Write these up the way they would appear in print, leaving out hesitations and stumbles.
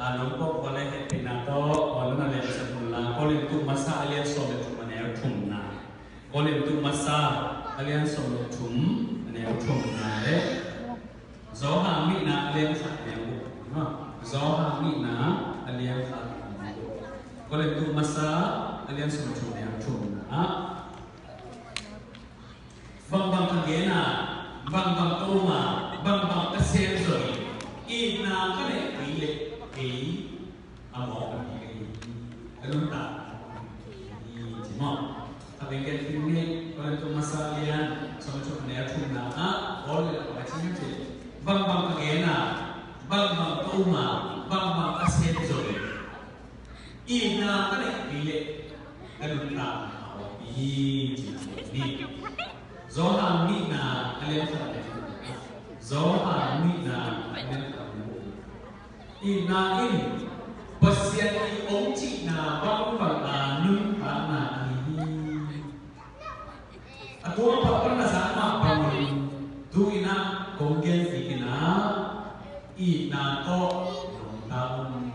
lumpur boleh pinato orang ada semula kolin tu masa alian solat tu mana thumna kolin tu masa alian solat thum mana thumna zoha mina alian saknya zoha mina alian saknya kolin tu masa alian solat thum mana thumna bang kagena bang toma bang kesen sorry ina kane ile amok ini alun tak ini cuma tapi kan ini kalau itu masalian sama-sama ni aku nak boleh apa macam ni bang kagena bang toma bang kesen sorry ina kane ile alun tak ini zohan mina alian zohan mina alian ina ini pasien ong cina bang nun karena ini aku apa pernah sama bang tu ina konggen ikina ina to tahun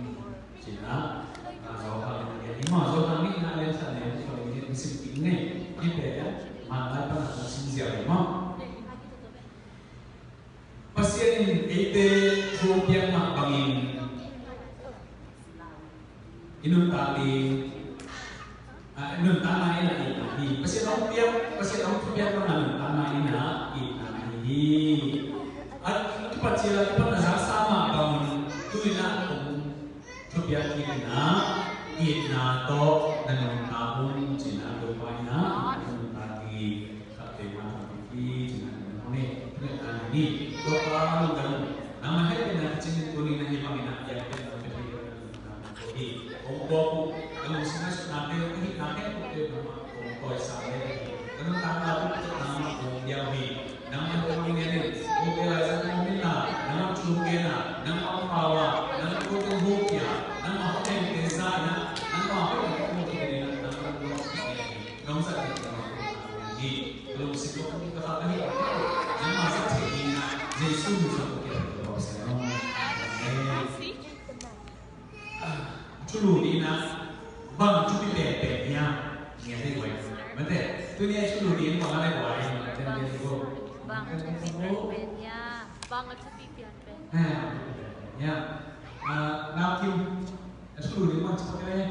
cina zohan ini zohan mina alian sana so ini mesti ini ya mana pernah sinsiar mah pasien itu rupiah mak bangin inun tali inun tanah ini pasien rupiah mana inun tanah ini itu pacila pernah sama bangin tu ina rupiah ina to dan tahun cina rupanya ini doa dan nama hari dengan cincin kuning yang dipanggil yang kita ini ongkong kalau misalnya nanti itu ongkong sampai kalau tanggal itu nama ongkong nama ongkong ini ongkong lain nama nama cukena nama pawa nama ongkong bukya nama hotel desanya nama apa yang ongkong ini nama ongkong ini nama saya ini kalau misalnya kita katakan ini nama saya Yesus satu kita berdoa Culu di na bang cuci bebeknya ngerti gue, betul? Tu dia culu di bang ada gue, dan dia tu bang cuci bebeknya, bang cuci bebek. Ya, nak kim culu di mana cepat ni?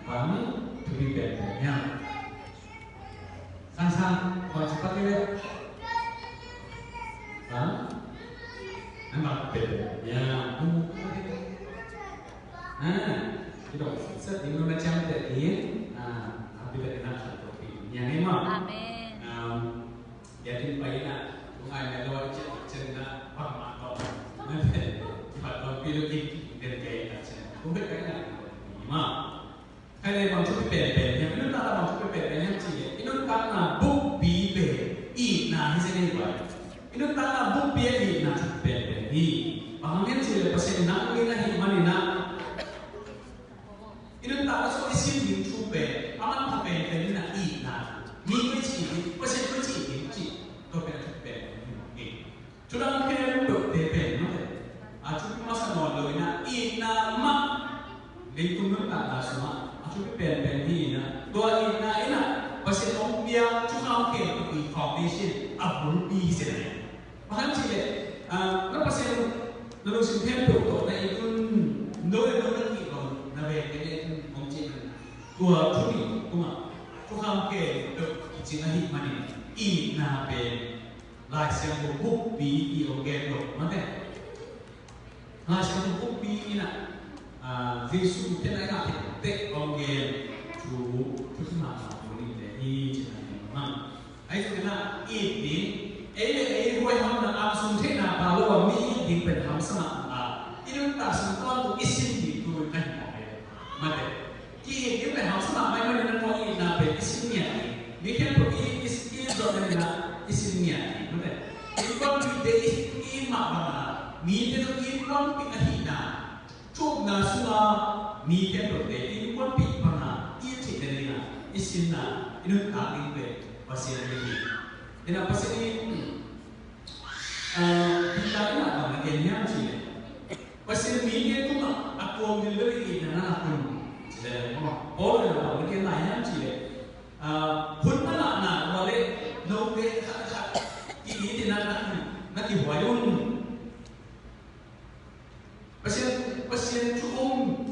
Bang cuci bebeknya. Sang mau cepat ni, bang. Nampak beda, ya, kita set ini macam tadi, apabila kita satu yang ini mah, Amin. jadi baiklah, bukan ada cerita paham atau nanti pada pilih dan gaya aja, bukan kaya mah, kaya macam beda, yang itu tak macam beda yang sih, itu karena bukti beda, ina di sini buat, itu karena bukti ina beda. Pangamen sila pasal nak kita himan ina. Ini tak pasal isim di cuba. Aman cuba ini nak ina. Ni macam pasal macam Topeng cuba. Sudah mungkin dok depen, cuba masa nol ina mak. Itu tak semua. Cuba pen ina. Dua ina pasal orang dia cuba mungkin di foundation abul bi sila. Paham sila. Kenapa saya lalu simpel tu? Nah itu dua kita nabe ini mungkin dua curi, tukang ke kicina hit mani, ini nabe lah siang buk bi di organ lo, mana? Lah siang buk bi ini nak, Yesus pernah nak tek organ tu mana boleh jadi cina mana? Ayo kita ini gue hamna langsung cina kalau mi di penham sama itu tak sempat isim di tu kan mate ki penham sama mai mana nak mau ina be isimnya bikin pergi isim doa isimnya mate itu kan di ima mana mi itu iman pi ahina cuk na sunga mi kan pergi iman pi mana itu cina isimna itu tak ingin pasien lagi. Ini apa sih ini? China bang Kenya Chile. Pasien media tu mah aku delivery ini nana pun. Jadi, orang yang bang Kenya Chile. Pun mana na wale no be ini di nana nanti wayun. Pasien cukup,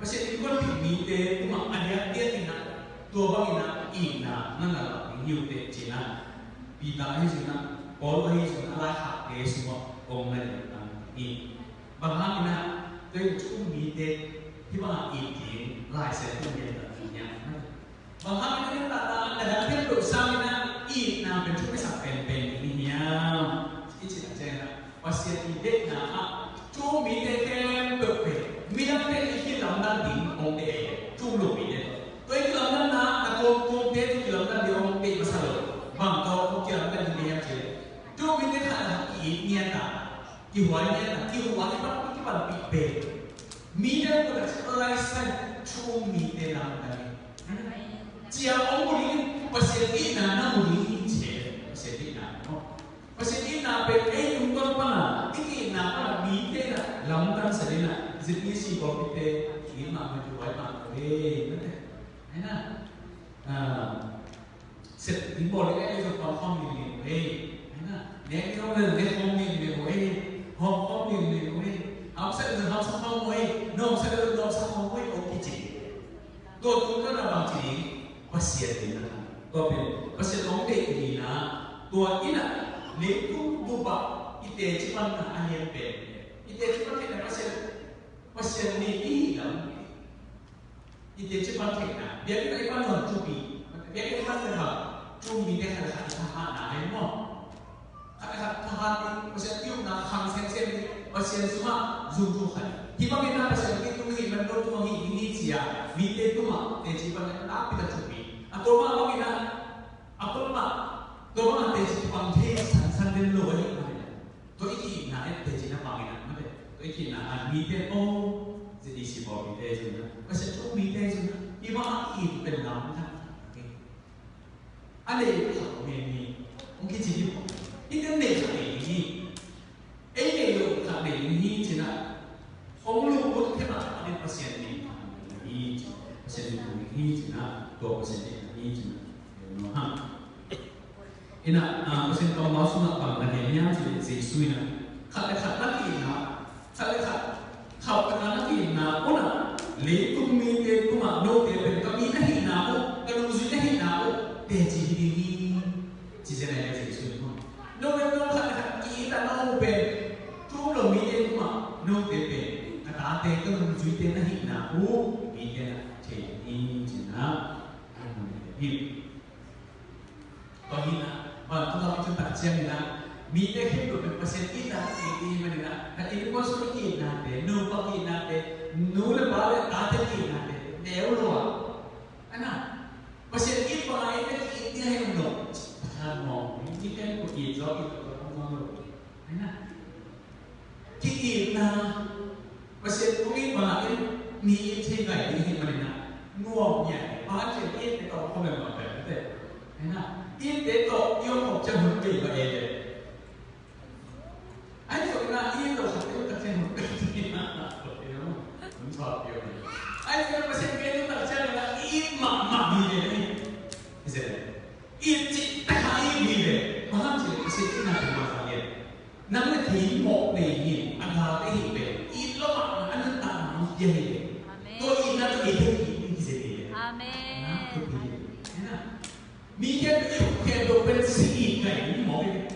pasien itu kan media tu mah ada dia tina tua bang ina nana hiu te China. Bida ini China. All ini sudah lah hak semua orang ini. Bagaimana ina, tu cuma mide, tiba ini lah saya tu dia taknya. Bagaimana ina tak ada yang berusaha ina ina bencuma sampai ini ya. Ini cerita saya. Pasien ide na, cuma mide kan berpe. Mide kan ini lambat di orang dia, cuma mide. Tu ini lambat na, kalau dia tu lambat di orang dia masalah. Bang kau kira lambat di dia je. Cuma kita ada ini ada, kiwanya apa kita lebih. Media itu specialized cuma media namanya. Jika orang ini pasien ini nama ini je, pasien ini nama. Pasien ini nama untuk apa? Ini nama media lamban sedina. Jadi si kau kita ini nama itu apa? Mana? Set di bawah ini itu apa ini? Nếu như là cái phong miền miền Huế, hồng phong miền miền Huế, học sẽ được học sang phong Huế, nông sẽ được nông sang phong Huế, ok chị. Tôi cũng rất là bằng chị, bác sĩ thì là, tôi biết bác sĩ nói về gì là, tôi ý là nếu cũng đủ bảo, y tế chỉ bằng là anh em về, y tế chỉ bằng thế là bác sĩ này ý lắm, y tế chỉ bằng thế là, biết cái quan trọng chú ý, biết cái quan trọng là chú ý cái là hạt là hay không? Tahan pasien tiup na hang sen pasien semua zoom kan. Tiba kita pasien itu ni menurut tu ini cia, vite tu mah teji pan apa kita cuci. Atau mah kita, atau mah teji pan te san den lo ni. Tu iki na teji na pang ina, mana? Tu iki na vite oh jadi si bawa vite je na. Pasien tu vite je na. Iba iki penam kan. Ale kalau ni mungkin jadi ini nih ini lo kami ini cina orang lu buat kenapa ada pasien ini pasien ini cina dua pasien ini cina ina pasien kalau masuk nak bangkanya cina sesuai na kalau lagi na kalau lagi na ona lekum mite kuma no te ben kami nahi na o kalau musuh nahi na o teji ini cina yang sesuai no kita mau ben tu lo mide kuma no tepe kata te ko juite nahi na u mide che in jina hi bahina ba tu ka tu tak siang na mide ke ko pasien kita ini mana na ini ko so ki na te no pa ki na te no le ba le ta te ki na te deu lo ana pasien ki pa ai te ki ni hai no mau ini kan pergi jauh itu orang mana? Kita pasien kami makin ni cakap ini mana? Nuamnya, macam ini kita kau memang betul, mana? Ini kita yang mau jangan pergi ke dia. Ayo nak ini tu satu tak jangan pergi mana? Mencuat dia. Ayo pasien kita tak jangan ini mak ini. Istilahnya. Ini tak ini deh, macam cakap pasien nak masalah. Nama ti mau ni, agak ni be. Ini lama, anda tak mahu dia ni. Tu ini nak ini sini. Amen. Mikir itu dokter sih ini mau ni.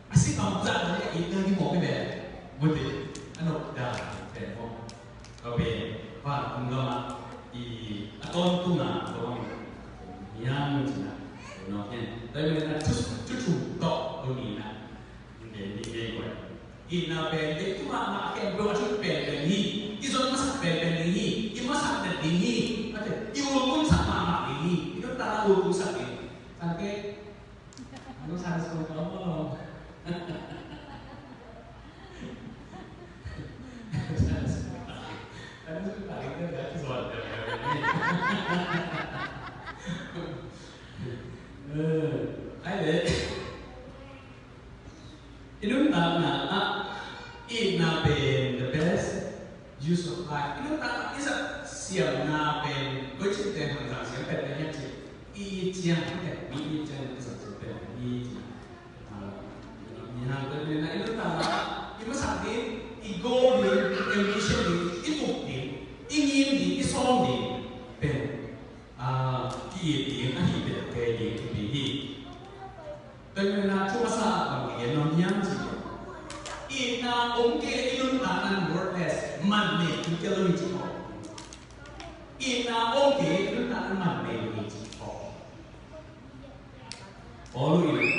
Asyik kamu tak ada ini mau ni. Betul. Anu dah telefon. Oke, pak penggama di akun tuna, yang mana? Tapi mereka cucu tok dunia. Ini quoi. Ina bende itu mana yang berwujud bende ini. Itu masak bende ini. Itu masak bende ini. Macam itu pun sama mak ini. Itu tanah urus sakit. Sampai aku harus ngomong. Harus tarik dari soal Ayo. Ini mana? chiang cái mi chiang cái sản xuất về mi mi hàng cái này này nó là cái sản phẩm cái goal đi ambition đi cái mục đi cái nghiêm đi cái song đi về cái gì anh đi về cái gì cái gì tại vì là chúng ta bằng cái nó nhang gì ít na ông cái ilun tanan wordless man này chúng ta luôn chỉ có ít na ông cái ilun tanan man này luôn chỉ có all ini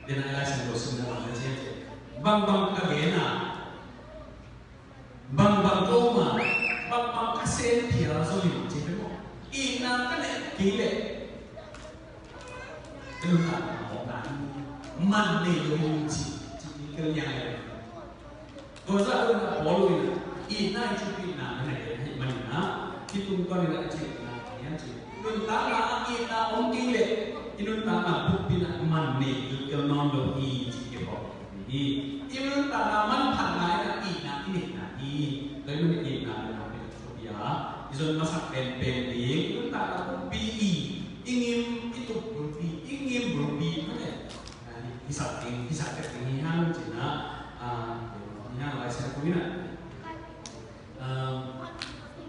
dan ayah sendiri semua macam bang kagen na bang koma bang kasen dia soli macam tu ít na cái này kỹ lệ ilun tanan man này luôn chỉ cái nhà này tôi ra luôn là bỏ lui là ít nay chụp hình nào cái này để mình á khi tung con này là chỉ là nhá chỉ luôn ta là ít là ông kinh lệ luôn ta là bút pin là mình này cái non đầu y chỉ cái bỏ đi luôn ta là mình thằng này là ít là cái này là đi tới luôn ít là cái số giá rồi mà sắp bền đi luôn ta là bút pi ingin itu berpi ingin berpi mana bisa cái ini hang chỉ là yang lain saya punya,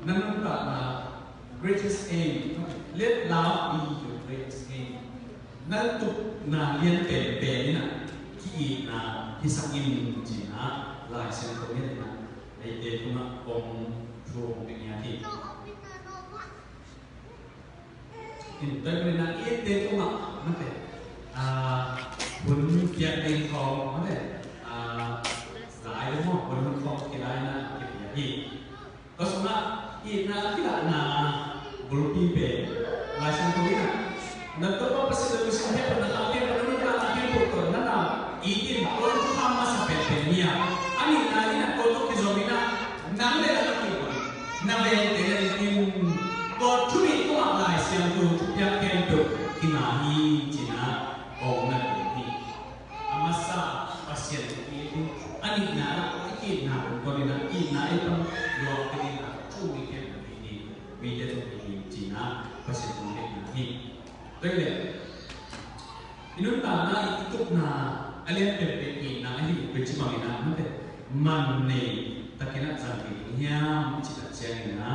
namun tak greatest aim, let love be your greatest aim. Nanti na lian pen na ki na hisap ini jina lain saya punya na, itu cumaong penyakit. Tapi na itu cuma mana, pun tiap tengkong mana. Lại đúng không? Còn không thì lại là kiểu gì? Có số là ít là cái là belum pipe. Lại sang tôi nè. Nên tôi có pasti lebih sampai pada kali pada mereka lagi pukul. Nana ini kalau tu hama sampai dunia. Ani nanya kalau tu kizomina, nang le lagi pun. Nang le ini kalau tu itu apa? Siang tu yang kentu kinahi cina nak ini. Amasa pasien itu. Ani na ikit na ko ni na ina itu yo kini na chu ni ke ni mi de to ni China pasi ko ni ni doi le inun ta na itu na alian pe ni na ani pe chi ma ni na ma te man ne takina sa ki nya chi ta chen na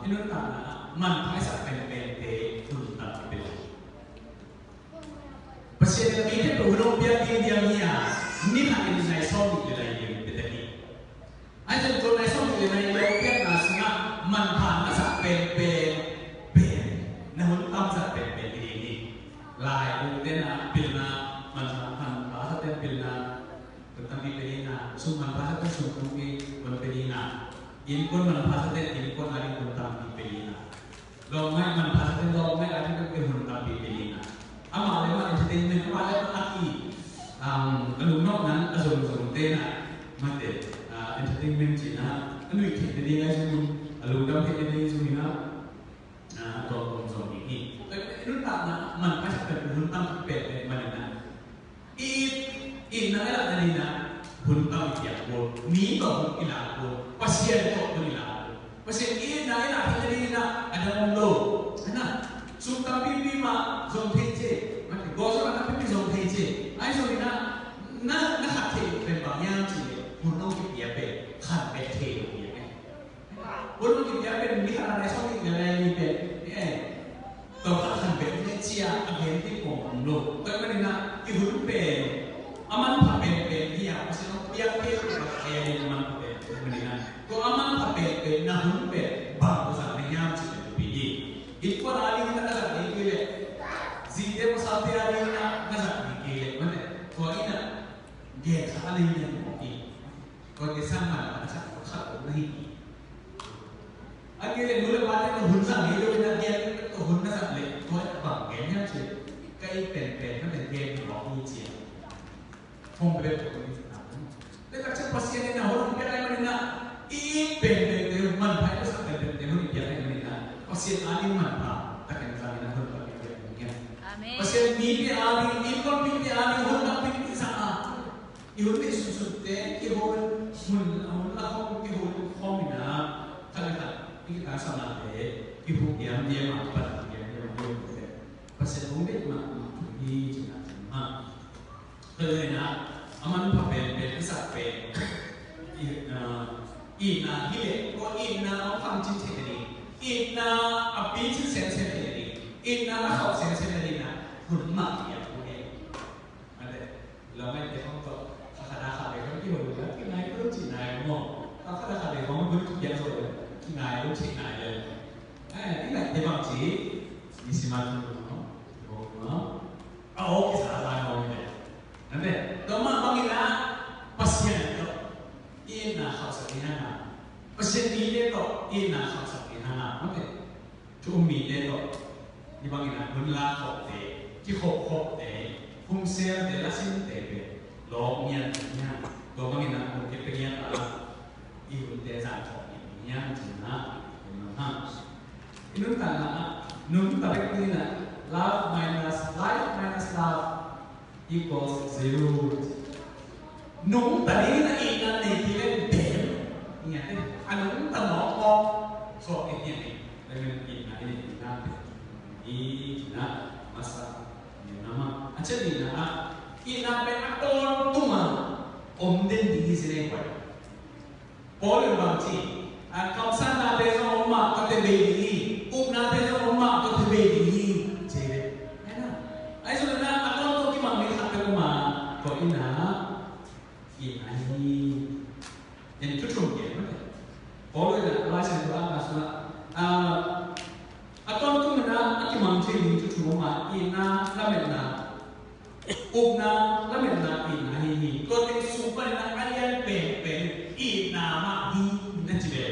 inun ta na man phai sa pe te tu ta pe pasi mi de to ro pia ti dia nya ni hanya di naik soal di dalam yang betul. Aja kalau naik soal di dalam yang betul nasnya manfaat nasa pen, namun tam sa pen ini. Lai kemudian pilna manfaat bahasa pilna tentang pilna, sumber bahasa sumber pilna. Ini pun manfaat ini pun ada tentang pilna. Lomai manfaat lomai ada tentang pilna. Amal lewat entertainment kepada laki. Kalau nak nan asal tena mate entertainment cina anu ikut dia semua kalau dah ikut dia semua kalau ini itu tak nak manfaat berhutang pet mana in nak ada ni nak hutang tiap bulan ni tak ilah bulan pasien tak ilah pasien ini nak ini nak ada mulu nak suka pipi mak zong teje mate gosok nak pipi zong teje ai zong ni na hatiเป็นบางอย่างที่คุณต้องคิดอย่างเป็นขันเป็นเทอย่างนี้คุณต้องคิดอย่างเป็นมีขนาดไหนชอบคิดอะไรมีเป็นตัวขันเป็นที่เชียร์เห็นที่ผมโลกแต่ไม่ได้นะที่คุณเป็นอามันผ่าเป็นที่อยากเพราะฉะนั้นอยากเป็นมันเป็นไม่ได้นะก็อามันผ่าเป็นนะคุณเป็นบางภาษาในย่ามที่เป็นปีนี้อีกคนอะไรนี่ก็จะได้กี่เลยสิ่งที่ภาษาที่อะไรนี่ก็จะได้กี่เลยมันเนี่ยตัวนี้นะdia sekali yang mungkin kalau kita sama macam satu lagi akhirnya dulu pada tu hunsa ni tu kita dia tu hunsa sampai tu bang gamenya sih kayak pen kan game block ni sih home play tu ni sebenarnya lepas tu pasien ni nak orang biar mana nak pen tu manfaat tu sampai pen ni biar mana pasien ani manfaat takkan kami nak berpakai dia pasien ni dia ani ikon dia ani hunsa ni sana Ibu ni susunte, ibu mun lahong ibu homina, kalau kita sama deh, ibu diam apa diam. pasal mungkin di Cina Kelena aman papen besar pen ina hile ko ina ang chin ni ina api chin sen ni ina na khau sen ni na hun ma ya ko ni ade lo mai de phong to khana kha de ko ki ho la ki nai ko chi nai mo khana kha de ko mo ku ya so ki nai ko chi nai le ni la de bang chi ni si ma tu no oh ki sa la no ni ade do ma bangila pasien to ina khau sa ni na pasien ni le to ina khau sa ni na ade tu mi le to ni bangila hun la khau de ki khau de hum se de la sin de be lo mian nya do bangila ko ke pe nya ta i hun de za to ni nya chi na ha inun ta na nun ta be ni na love minus life minus love equals 0 nung ta ni na ina ni ti le de nya te anung ta no ko so ke ni ni le men ina ni na i na masa ni nama acha ni na ina pe aton tuma om den di sire kwa pol bang chi a kam san na de so ma ka te be ni up na de so ma ka te be ni che le na ai so na aton to ki mang ni khat ko ma ko ina ni en tu chung ke ma pol na la san to a so aton tu na ki mang che ni tu chung ma ina la men na upna lamen na ina hi ko te super na alian pen ina ma hi na chibe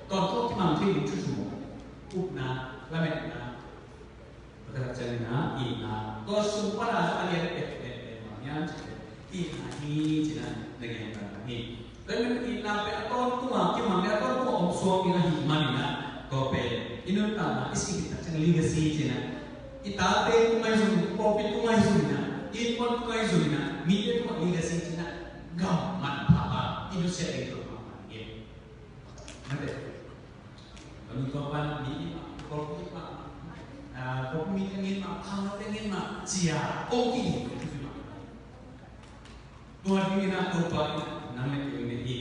kon ko ki mang thi chu chu upna lamen na pada chane na ina ko super na alian pen ma yan chibe ina hi china nage na hi lamen ina pe kon ku ma ki mang ya kon ko om so ina hi mani na ko pe inun ta na isi ki ta chang legacy china ita te ku mai su ko pe ku mai su na in one kai zulina mide ko legacy tina gam man papa inu se de ko ma ye nade ani ko pan ni ko ko mi ngin ma khang te ngin ma chia o ki to ni na to pa na me ke ni hi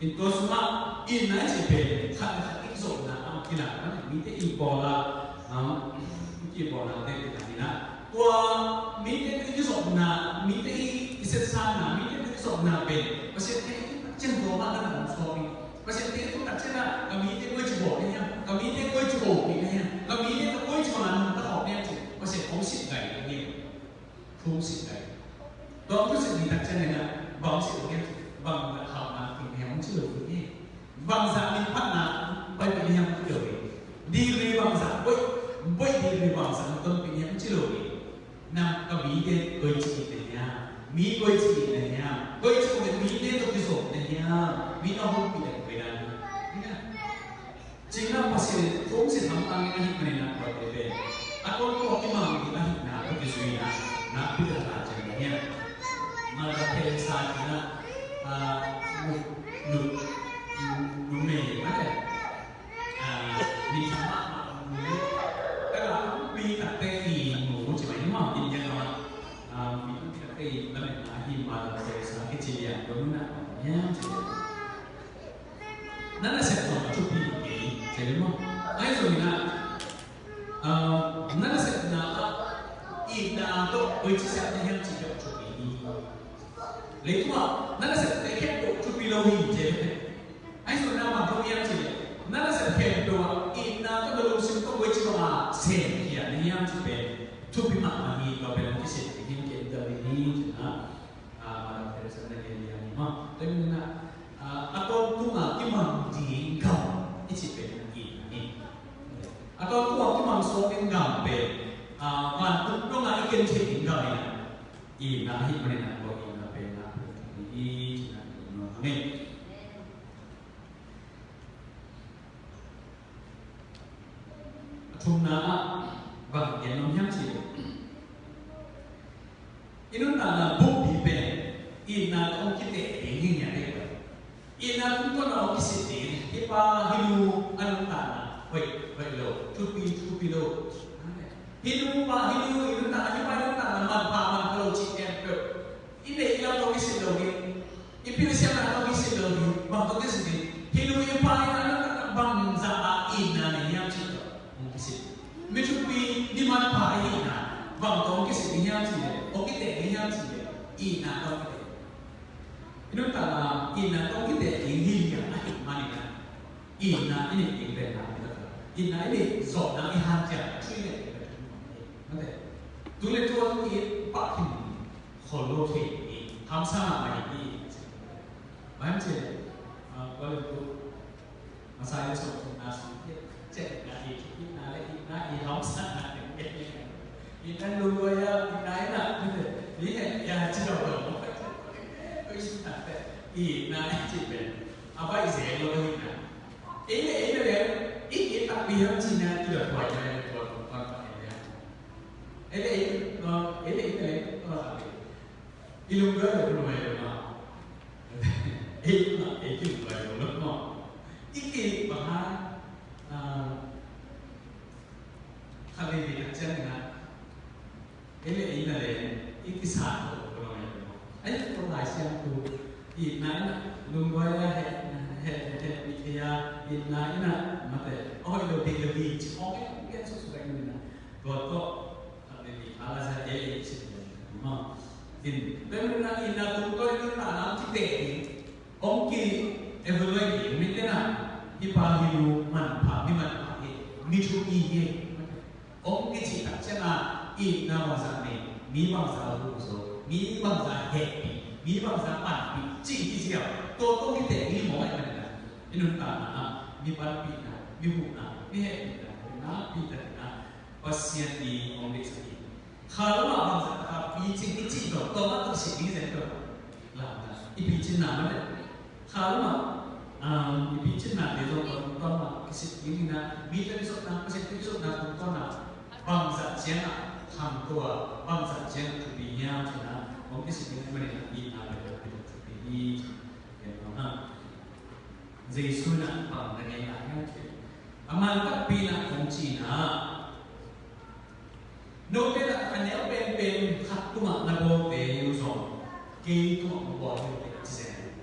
in to sma in na che pe kha ki zo na am kila na mi te in bola ki bola de ni na qua mite cái giọt na mite cái san na mite cái giọt na bên và sẽ thấy chân đồ mà nó làm sao đi và sẽ thấy chúng ta sẽ là cái mite quay chụp bộ nha cái mite quay chụp bộ nha cái mite cái quay chụp là nó học nha và sẽ không xịn gầy cái gì không xịn gầy đó cái sự gì đặc chân này là bằng sự nghe bằng học mà thì em không chịu được gì bằng dạng đi phát là bây giờ em không chịu được đi về bằng dạng quay đi về bằng dạng tâm thì em không chịu được nam ka mi de koi chi de nya mi koi chi de nya koi chi de mi de to ki so de nya mi na ho pi de pe na ni china pasi thong se tham tang ni ni na ko de be akon ko ki ma mi na na ko ki sui na pi da ta chen nya ma da pe sa na nu me ma de ni cha ma nu ka la pi ta te ni cái đó là khi mà cái chi tiết đúng là nhá nó là sẽ có chút gì cái đúng không ai rồi nè nó là sẽ là ít là tốt với chỉ sẽ theo chỉ cho chút gì lấy đúng không nó là sẽ để kết độ chút gì lâu gì thế ai rồi nào mà không em chỉ nó là sẽ kết độ ít là cái độ sinh tốt với chỉ là xem kia này em chỉ về chút bị mặt mà gì có bên cái gì ini pada Teresa dan yang lima. Tapi mana atau tunga kimang di gam isi pen ini. Atau tunga kimang so in gam pen. Man tunga ikan cek gam ini. Ina hit mana nak buat ina pen nak ini nak ini. Tunga bagian yang cik. Inun na buk di pe ina ko kite engin ya de ina kun ko na kisite ipa hilu anu ta wait lo tupi lo hidu itu tak hanya pada tak nama paman kalau ciken tu. Ini yang kau isi lagi. Ipin siapa kau isi lagi? Bang kau isi ni. Hidu yang paling ada bangsa ina ni yang cita. Mungkin sih. Mecupi di mana paling ina. Bang kau isi ni yang cita. Okey deh ni yang cita. Ina kau kita. Itu tak ina kau kita ini yang mana kan? Ina ini kita nak. Ina ini zona ihan jam. Nanti, tulen tuan ini pakai hollow ini, hamsa nama ini. Macam, kalau tu masa itu suatu nasi, cek nasi, nasi hamsa nasi. Ini dulu ya, ini ya cerita apa? Ini nasi apa isi lo ini? Ini tak biar Cina tidak kuat. Ele ilungga ya belum ada mah. Ilungga ya belum mah. Iki bahan kali ini aja na. Ele iki satu belum ada mah. Ayo kita bahas tu. Ina lungga ya ina mate. Oh itu lebih oke mungkin sesuatu ini na. Buat alasan dia itu memang ini. Tapi ina tunggu itu tanam cipte ongki evaluasi mungkin hipahiu manfaat mitu ini ongki cipta cina ina bangsa ni bangsa luso ni bangsa happy ni bangsa panpi cipti siapa to kita ini mau apa ini tanam ni panpi ni bukan ni happy na pita pasien di ongki sakit. Kalau bangsa tak bijak itu tu, kalau tak sih bijak tu, lah, bijak nama deh. Kalau bijak nama itu kalau kisah ini na, bijak itu na, kisah itu na, kalau bangsa jangan hamtua, bangsa jangan kebinya, na, mungkin sih mereka ini ada ini, jadi sunnah bangsa yang lain. Amal tak bina fungsi na. Note that an LPN Hatuma Nago de Uson, gay to a body exam.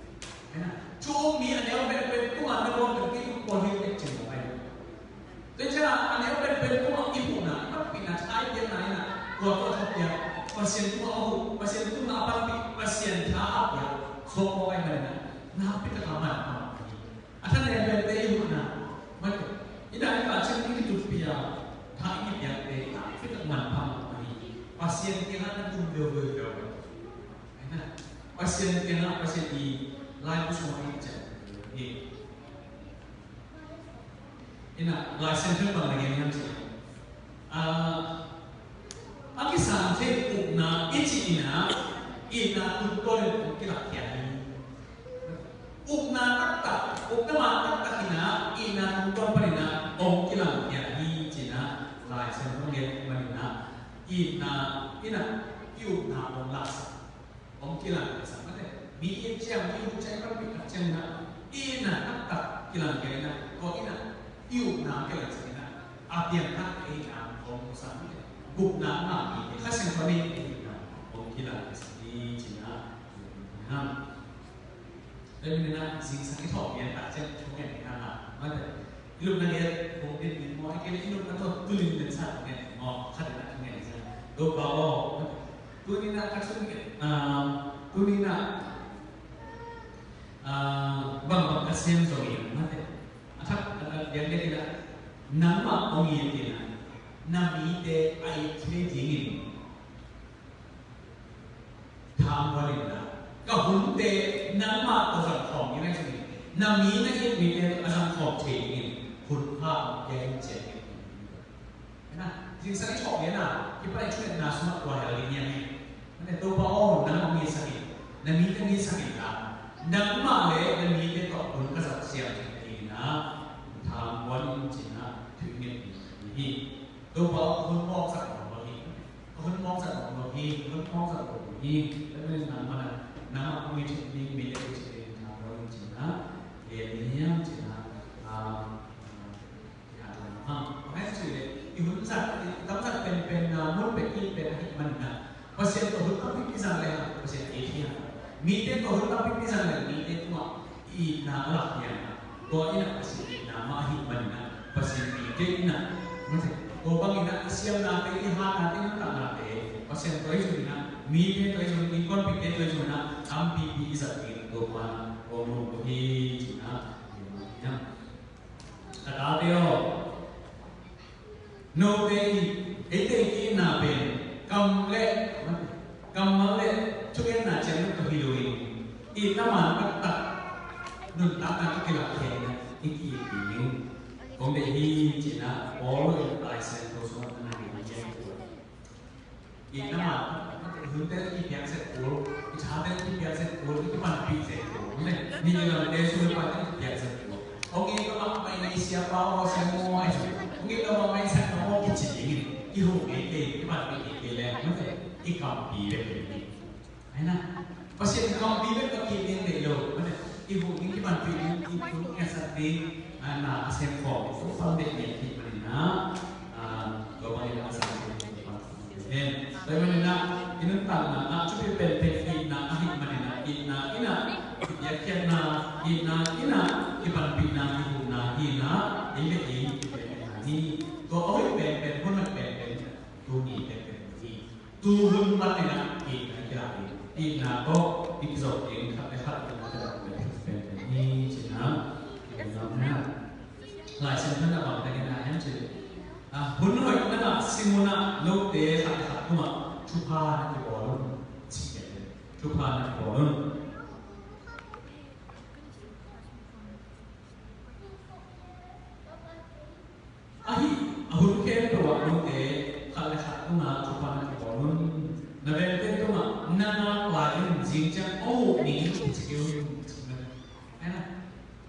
Told me an LPN Kuma Nago to give body exam. Then an LPN Kuma Ibuna, but Pinas, I get Nina, what of ya, passion to Napapi, passion Tapia, so I mean, now Peter Haman. I can't have a day you now. But in that fashion, to be a time yang kita manfaat ini. Pasien kita tu berdoa. Pasien kita pasien di lain semua ini. Ina license tu bang lagi yang sih. Aki sampai ukna ici ina tu boleh kita kiai. Ukna tak ina tu boleh ong kita kiai cina. License tu dia mana ina ong las ong kilang sama deh bi jam cai pergi jam ina tak kilang kiai ko ina kilang sana apian tak ina ong sama deh bukna mami kasih kami ina ong kilang di Cina dan ina sing sakit hobian tak jam cuma ina mana ilmu nanya mungkin ilmu akhirnya ilmu atau tulis dan satu kan mau kada nak dengan saya do bawa tu ni nak kasut ni tu ni nak bang kasihan sorry mate atap dia tidak nama orang yang dia nami de ai trading tham walina kau hunte nama orang kong ini macam ni nami nak ini asam kong tradingคุณภาพแย่เจ็บนะจริงสักที่ชอบเนี่ยนะที่ไปช่วยนาสมัครตัวอะไรเนี่ยมันแต่ตัวป้อนนั่งมีสักทีนั่งมีก็มีสักทีนะนั่งมาเลยนั่งมีก็ตอบคุณก็สักเสียทีนะทำวันจีนะถึงเนี่ยนี่ตัวป้อนคุณมองสักของเราอีกคุณมองสักของเราอีกคุณมองสักของเราอีกแล้วเป็นนั่งมานั่งมีจุดนี้มีเด็กจุดนี้ทำวันจีนะเรียนเนี่ยจีนะmakanya sih, ibu besar, kamu kan pen pipi sana ni itu ina lah yang ko ina pasti ina mahi mana pasti ni ina ko bang ina siam na te iha na te na na te pasti ko itu ina mi te to itu ni kon pipi to itu na am pipi sa ni ko ma ko mo ko hi cina ya ada teo no te ite ki na ben kam le chuken na chen ko hiloi i na man tak tak nun tak na ki la ke na i ki ni kong de hi cina all I said to so na ni je i na man hun te ki pian se ko i cha te ki pian se ko i man pi se ko ni la de su pa te ki pian se ko ong i ko ma mai ni sia pa o se mo ai ong i ko ma mai sa ko mo ki chi ni i ho ke ke i man pi ke le na te i kam pi le keนะเพราะฉะนั้นกองปีเป็นตัวกินเองเดียวมันอีบุนี่ที่มันปีนี้อีบุนี่สัตว์ดีน่าเสียงของทุกคนเด็กเด็กที่มันนะก็ไม่ได้สังเกตเห็นแต่มันนะอินุตันนะช่วยเป็นอีนะอิมันนะอินะอยากเขียนนะอินะอีบันปีนะอีบุนะอินะอีเล็กอีเป็นนี่ตัวเอาไปเป็นคนมันเป็นตัวนี้เป็นที่ตัวหุ่นมันนะอีนะกีฬาอีน่าก็อีกสองเองครับในขั้นตอนการเป็นนี่ใช่ไหมเป็นน้ำนะหลายเส้นทางระหว่างแต่กันนะยังเจอหุ่นหน่อยนั่นน่ะซิมุนะโลกเตะขัดตัวชุพาในบอลสิ่งเดียวชุพาในบอลหุ่นแค่ตัวโลกเตะขัดตัวชุพาในบอลนั่นเป็นตัวนั่นว่าจริงจังโอ้นี่ที่จะเกี่ยวนะ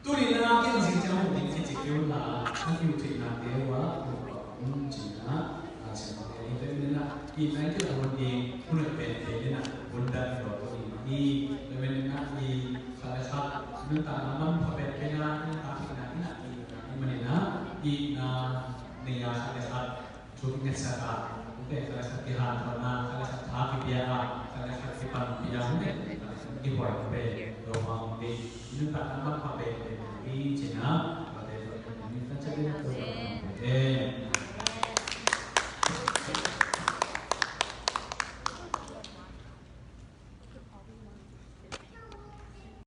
ตัวนี้นั่นจริงจังโอ้นี่ที่จะเกี่ยวละนั่นคือที่นั่นเดียวว่าจริงนะเสียงเดียวเป็นนั่นอีนั่นคือคนดีคนเป็นเป็นนั่นคนดันตัวนี้เป็นนั่นอีข้าราชการนั่นตามมันพอเป็นแค่นั้นตามที่นั่นนี่มันนี่นะอีน่ะเนี่ยข้าราชการชุดเงินสกัดแต่ข้าราชการที่หาตัวนั้นข้าราชการที่เบียร์ข้าราชการที่ปั่นเบียร์เนี่ยที่บ่อยเป็นโดยมองดีนั่นตามมันพอเป็นที่ชนะประเทศนี้ก็จะเป็นตัว